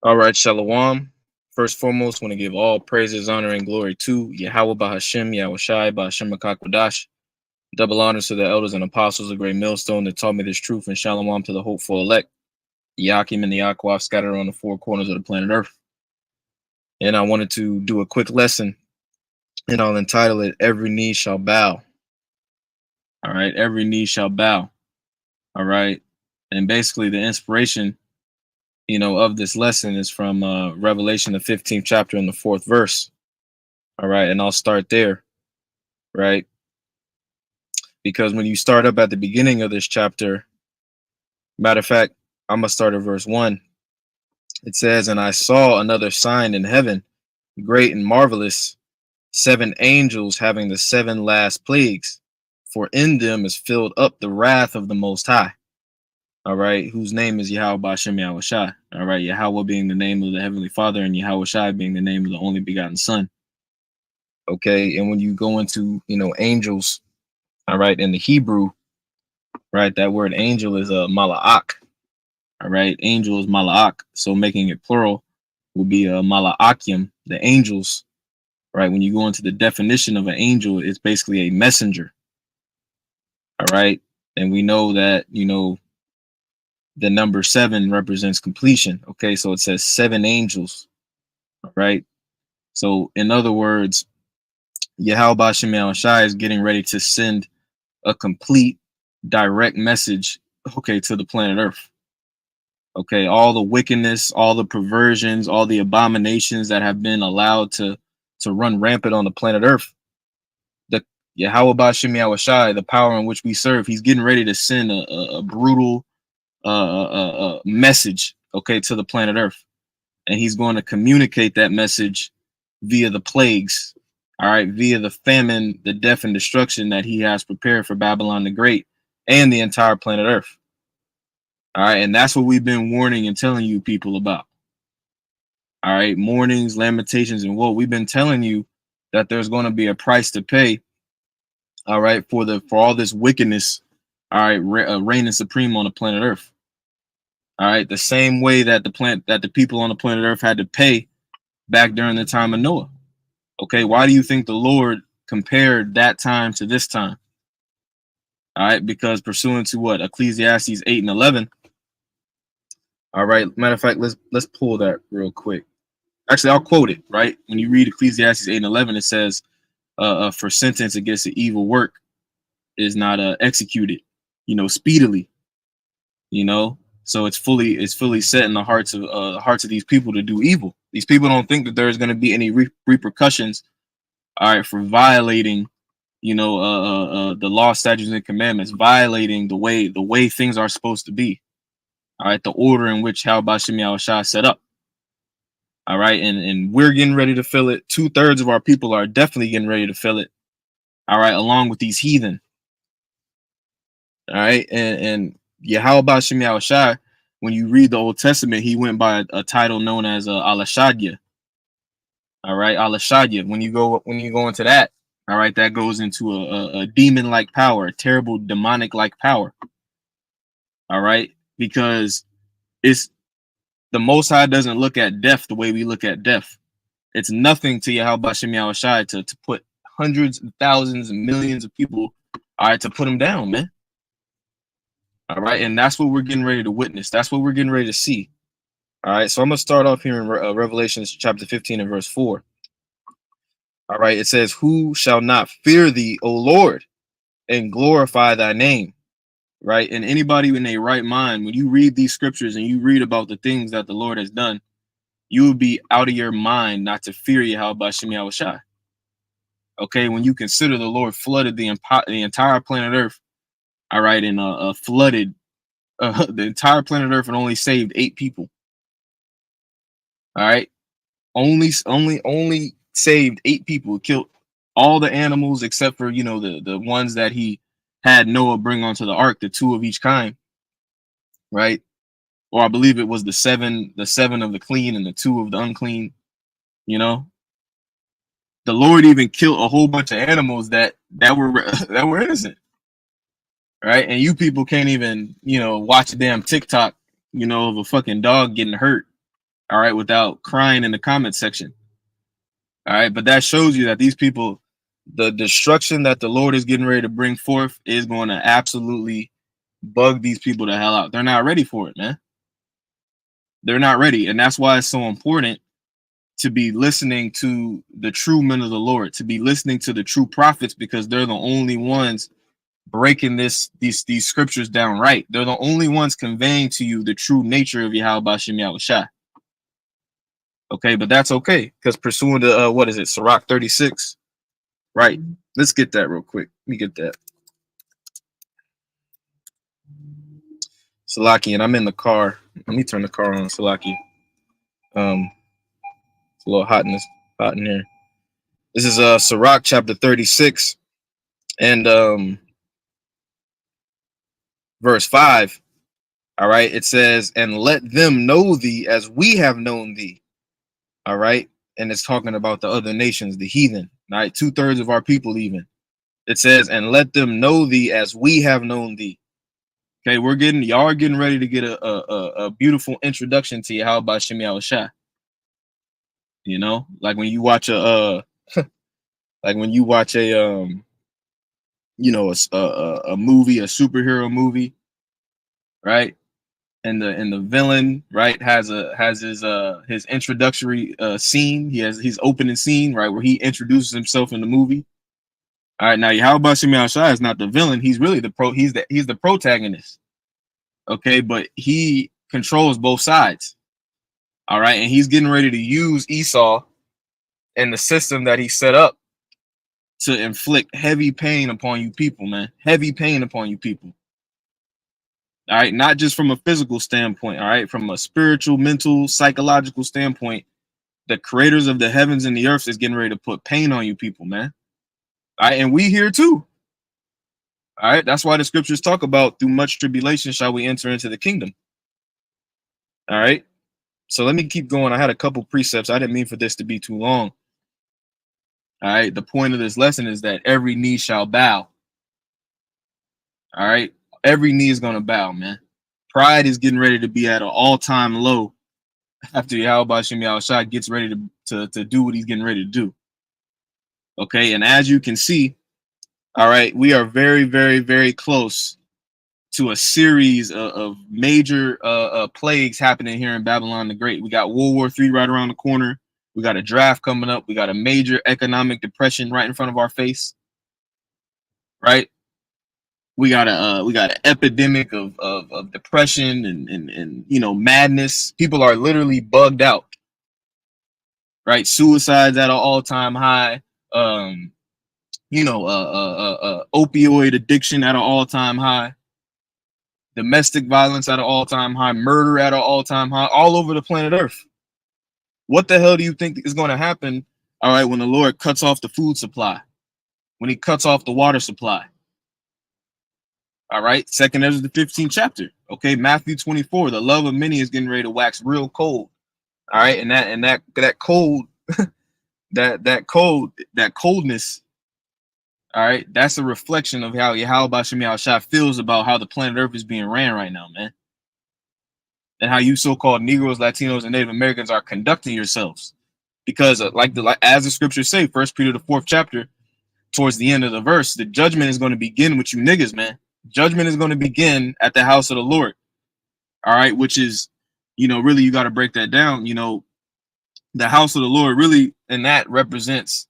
All right, Shalom. First foremost, want to give all praises, honor, and glory to Yahweh Bahashem, Yahweh Shai, Bahashem Makakwadash. Double honors to the elders and apostles of Great Millstone that taught me this truth, and Shalom to the hopeful elect, the Yakim and the Yaquaf scattered on the four corners of the planet Earth. And I wanted to do a quick lesson, and I'll entitle it, Every Knee Shall Bow. All right, every knee shall bow. All right. And basically the inspiration of this lesson is from Revelation, the 15th chapter and the 4th verse. All right. And I'll start there. Right. Because when you start up at the beginning of this chapter, matter of fact, I'm going to start at verse 1. It says, "And I saw another sign in heaven, great and marvelous, 7 angels having the 7 last plagues, for in them is filled up the wrath of the Most High." All right, whose name is Yahweh Bashem Yahweh Shai. All right, Yahweh being the name of the Heavenly Father, and Yahweh Shai being the name of the only begotten Son. Okay, and when you go into angels, all right, in the Hebrew, right, that word angel is a mala'ak. All right, angel is mala'ak, so making it plural would be a mala'akim, the angels. Right, when you go into the definition of an angel, it's basically a messenger. All right, and we know that the number 7 represents completion. Okay, so it says 7 angels. All right. So in other words, Yahweh Bashem Yahweh Shai is getting ready to send a complete direct message, okay, to the planet Earth. Okay, all the wickedness, all the perversions, all the abominations that have been allowed to run rampant on the planet Earth. The Yahweh Bashem Yahweh Shai, the power in which we serve, he's getting ready to send a brutal message, okay, to the planet Earth, and he's going to communicate that message via the plagues, all right, via the famine, the death and destruction that he has prepared for Babylon the Great and the entire planet Earth. All right, and that's what we've been warning and telling you people about. All right, mournings, lamentations, and woe. We've been telling you that there's going to be a price to pay. All right, for all this wickedness. All right, reigning supreme on the planet Earth. All right, the same way that the people on the planet Earth had to pay back during the time of Noah. Okay, why do you think the Lord compared that time to this time? All right, because pursuant to what? Ecclesiastes 8 and 11. All right, matter of fact, let's pull that real quick. Actually, I'll quote it, right? When you read Ecclesiastes 8 and 11, it says, for sentence against the evil work is not executed, speedily, So it's fully set in the hearts of these people to do evil. These people don't think that there's going to be any repercussions, all right, for violating, the law, statutes, and commandments, violating the way things are supposed to be. All right, the order in which Yahweh Bashem Yahweh Shai set up. All right, and we're getting ready to feel it. 2/3 of our people are definitely getting ready to feel it. All right, along with these heathen. All right, and Yahweh Bashem Yahweh Shai, when you read the Old Testament, he went by a title known as Alashadya. All right, Alashadya. When you go into that, all right, that goes into a demon-like power, a terrible demonic-like power. All right, because it's the Most High doesn't look at death the way we look at death. It's nothing to Yahweh Bashem Yahweh Shai to put hundreds of thousands and millions of people, all right, to put them down, man. All right, and that's what we're getting ready to witness. That's what we're getting ready to see. All right, so I'm gonna start off here in Revelation chapter 15 and verse 4. All right, it says, "Who shall not fear thee, O Lord, and glorify thy name?" Right, and anybody in their right mind, when you read these scriptures and you read about the things that the Lord has done, you will be out of your mind not to fear Yahweh Bashem Yahweh Shai. Okay, when you consider the Lord flooded the entire planet Earth, all right, and flooded the entire planet Earth and only saved 8 people. All right, only saved 8 people, killed all the animals except for the ones that he had Noah bring onto the ark, the 2 of each kind, right? Or I believe it was the 7 of the clean and the 2 of the unclean. The Lord even killed a whole bunch of animals that were innocent, right? And you people can't even watch a damn TikTok, of a fucking dog getting hurt, all right, without crying in the comment section. All right, but that shows you that these people, the destruction that the Lord is getting ready to bring forth is going to absolutely bug these people the hell out. They're not ready for it, man. They're not ready. And that's why it's so important to be listening to the true men of the Lord, to be listening to the true prophets, because they're the only ones breaking these scriptures down right. They're the only ones conveying to you the true nature of Yahweh Bashem Yahushua. Okay, but that's okay, because pursuing the what is it, Sirach 36, right? Let's get that real quick. Let me get that. Salaki, and I'm in the car. Let me turn the car on, Salaki. It's a little hot in here. This is Sirach chapter 36 and verse 5. All right, it says, "And let them know thee as we have known thee." All right, and it's talking about the other nations, the heathen, right? 2/3 of our people, even. It says, "And let them know thee as we have known thee." Okay, y'all are getting ready to get a beautiful introduction to Yahweh Bashem Yahushua. You know, like when you watch a like when you watch a you know, a movie, a superhero movie, right? And the villain, right, has his introductory scene. He has his opening scene, right, where he introduces himself in the movie. All right, now Yahweh Bashem Yahushua is not the villain. He's really he's the protagonist. Okay, but he controls both sides. All right, and he's getting ready to use Esau and the system that he set up to inflict heavy pain upon you people, man. Heavy pain upon you people. All right, not just from a physical standpoint, all right, from a spiritual, mental, psychological standpoint. The creators of the heavens and the earth is getting ready to put pain on you people, man. All right, and we here too. All right, that's why the scriptures talk about through much tribulation shall we enter into the kingdom. All right, so let me keep going. I had a couple precepts. I didn't mean for this to be too long. All right, the point of this lesson is that every knee shall bow. All right, every knee is going to bow, man. Pride is getting ready to be at an all-time low after Yahweh Bashem Yahushua gets ready to do what he's getting ready to do. Okay, and as you can see, all right, we are very, very, very close to a series of major plagues happening here in Babylon the Great. We got World War III right around the corner. We got a draft coming up. We got a major economic depression right in front of our face. Right? We got an epidemic of depression and you know, madness. People are literally bugged out. Right? Suicides at an all-time high. You know, opioid addiction at an all-time high. Domestic violence at an all-time high, murder at an all-time high, all over the planet Earth. What the hell do you think is going to happen, all right, when the Lord cuts off the food supply, when he cuts off the water supply? All right, 2nd Ezra the 15th chapter. Okay, Matthew 24, the love of many is getting ready to wax real cold. All right, and that cold, that coldness, all right, that's a reflection of how Yahweh Bashem Yahushua feels about how the planet Earth is being ran right now, man. And how you so-called Negroes, Latinos, and Native Americans are conducting yourselves. Because as the scriptures say, 1 Peter the 4th chapter, towards the end of the verse, the judgment is going to begin with you niggas, man. Judgment is going to begin at the house of the Lord. All right, which is, you know, really, you got to break that down. You know, the house of the Lord really, and that represents,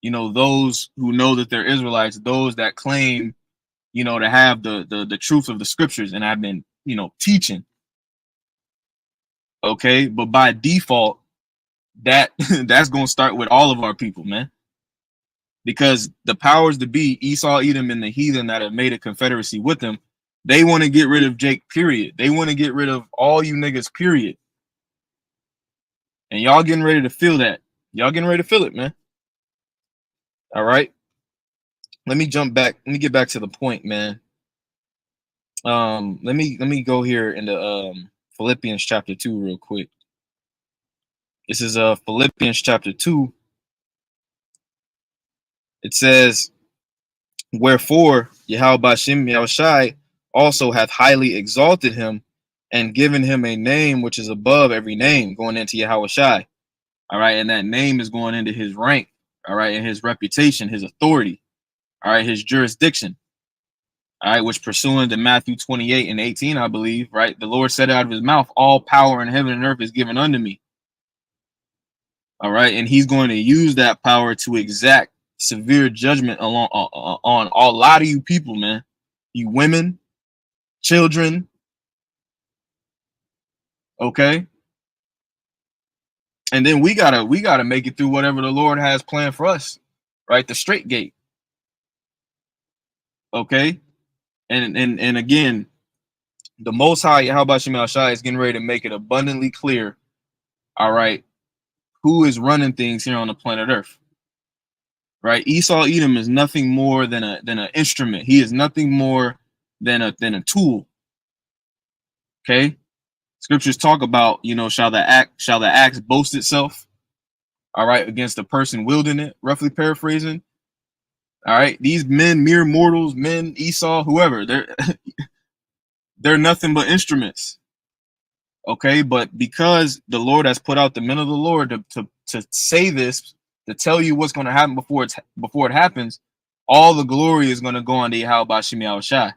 you know, those who know that they're Israelites, those that claim, you know, to have the truth of the scriptures, and I've been, you know, teaching. Okay, but by default, that's going to start with all of our people, man. Because the powers to be, Esau, Edom, and the heathen that have made a confederacy with them, they want to get rid of Jake, period. They want to get rid of all you niggas, period. And y'all getting ready to feel that. Y'all getting ready to feel it, man. All right. Let me jump back. Let me get back to the point, man. Let me go here into Philippians chapter 2 real quick. This is Philippians chapter 2. It says, "Wherefore Yahweh Bashem Yahushai also hath highly exalted him, and given him a name which is above every name, going into Yahweh Shai. All right. And that name is going into his rank. All right. And his reputation, his authority. All right. His jurisdiction. All right. Which pursuant to Matthew 28:18, I believe, right? The Lord said out of his mouth, all power in heaven and earth is given unto me. All right. And he's going to use that power to exact severe judgment on a lot of you people, man. You women, children. Okay. And then we gotta make it through whatever the Lord has planned for us, right? The straight gate. Okay. And again, the Most High, Yahweh Shem Shai, is getting ready to make it abundantly clear, all right, who is running things here on the planet Earth. Right? Esau Edom is nothing more than an instrument. He is nothing more than a tool. Okay. Scriptures talk about, shall the axe boast itself? All right, against the person wielding it, roughly paraphrasing. All right, these men, mere mortals, men, Esau, whoever, they're nothing but instruments. Okay, but because the Lord has put out the men of the Lord to say this, to tell you what's going to happen before it happens, all the glory is going to go on to Yahweh Shem Yahweh Shai.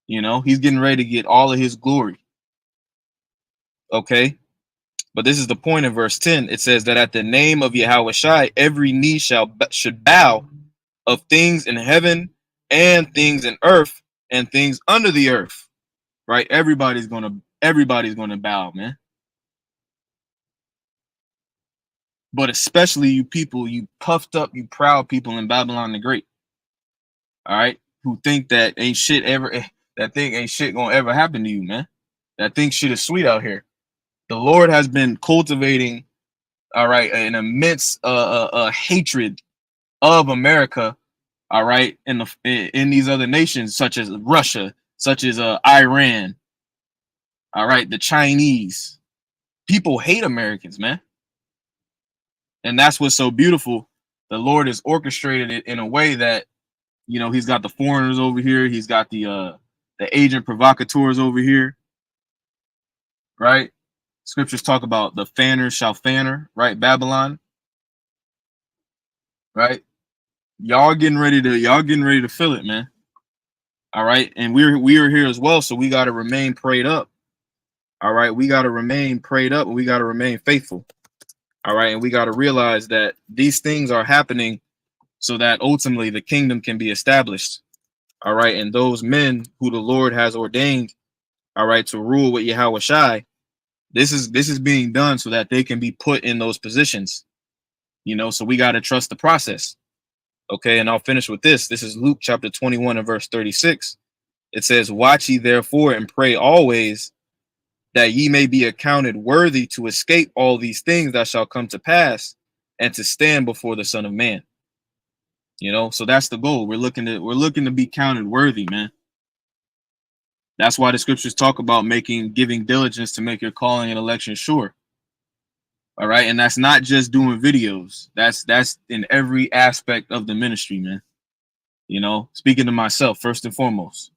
He's getting ready to get all of his glory. Okay. But this is the point in verse 10. It says that at the name of Yahweh Shai, every knee should bow, of things in heaven and things in earth and things under the earth. Right? Everybody's gonna bow, man. But especially you people, you puffed up, you proud people in Babylon the Great. All right, who think that ain't shit gonna ever happen to you, man. That think shit is sweet out here. The Lord has been cultivating, all right, an immense hatred of America, all right, in these other nations such as Russia, such as Iran, all right, the Chinese. People hate Americans, man, and that's what's so beautiful. The Lord has orchestrated it in a way that, he's got the foreigners over here, he's got the agent provocateurs over here, right? Scriptures talk about the fanners shall fanner, right? Babylon, right? Y'all getting ready to feel it, man. All right, and we are here as well, so we got to remain prayed up. All right, we got to remain prayed up, and we got to remain faithful. All right, and we got to realize that these things are happening so that ultimately the kingdom can be established. All right, and those men who the Lord has ordained, all right, to rule with Yahweh Shai, this is being done so that they can be put in those positions. So we got to trust the process. Okay, and I'll finish with this. This is Luke chapter 21 and verse 36. It says, watch ye therefore and pray always, that ye may be accounted worthy to escape all these things that shall come to pass, and to stand before the Son of Man. So that's the goal. We're looking to be counted worthy, man. That's why the scriptures talk about giving diligence to make your calling and election sure. All right, and that's not just doing videos. That's in every aspect of the ministry, man. Speaking to myself first and foremost.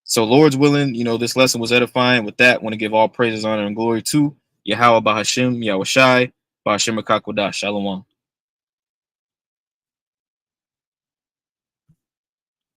So Lord's willing, this lesson was edifying. With that, I want to give all praises, honor, and glory to Yahweh Bahashim, Yahweh Shai, Bahashim Akakodah. Shalom.